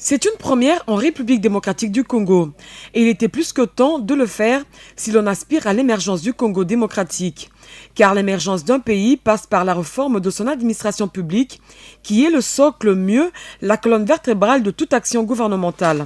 C'est une première en République démocratique du Congo et il était plus que temps de le faire si l'on aspire à l'émergence du Congo démocratique. Car l'émergence d'un pays passe par la réforme de son administration publique qui est le socle mieux, la colonne vertébrale de toute action gouvernementale.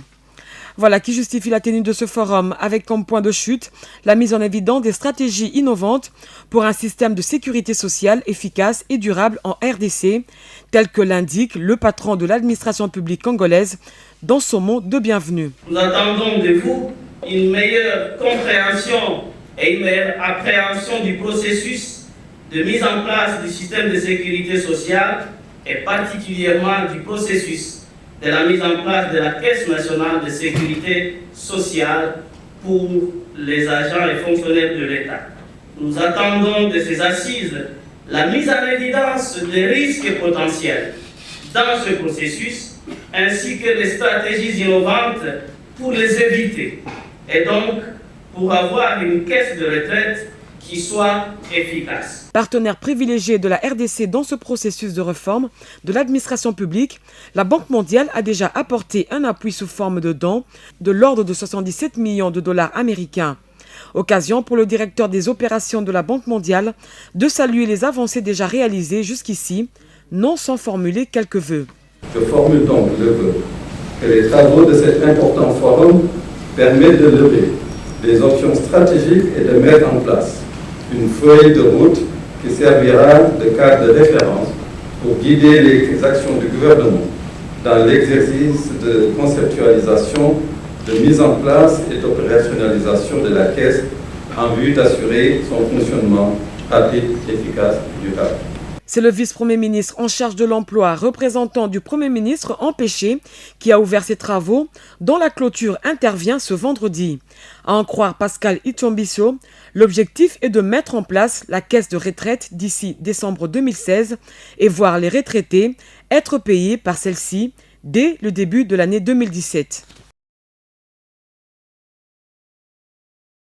Voilà qui justifie la tenue de ce forum avec comme point de chute la mise en évidence des stratégies innovantes pour un système de sécurité sociale efficace et durable en RDC, tel que l'indique le patron de l'administration publique congolaise dans son mot de bienvenue. Nous attendons de vous une meilleure compréhension et une meilleure appréhension du processus de mise en place du système de sécurité sociale et particulièrement du processus de la mise en place de la Caisse nationale de sécurité sociale pour les agents et fonctionnaires de l'État. Nous attendons de ces assises la mise en évidence des risques potentiels dans ce processus, ainsi que les stratégies innovantes pour les éviter, et donc pour avoir une caisse de retraite qui soit efficace. Partenaire privilégié de la RDC dans ce processus de réforme de l'administration publique, la Banque mondiale a déjà apporté un appui sous forme de dons de l'ordre de 77 millions de dollars américains. Occasion pour le directeur des opérations de la Banque mondiale de saluer les avancées déjà réalisées jusqu'ici, non sans formuler quelques vœux. Je formule donc le vœu que les travaux de cet important forum permettent de lever des options stratégiques et de mettre en place une feuille de route qui servira de cadre de référence pour guider les actions du gouvernement dans l'exercice de conceptualisation, de mise en place et d'opérationnalisation de la Caisse en vue d'assurer son fonctionnement rapide, efficace et durable. C'est le vice-premier ministre en charge de l'emploi, représentant du Premier ministre empêché, qui a ouvert ses travaux, dont la clôture intervient ce vendredi. À en croire Pascal Itombiso, l'objectif est de mettre en place la caisse de retraite d'ici décembre 2016 et voir les retraités être payés par celle-ci dès le début de l'année 2017.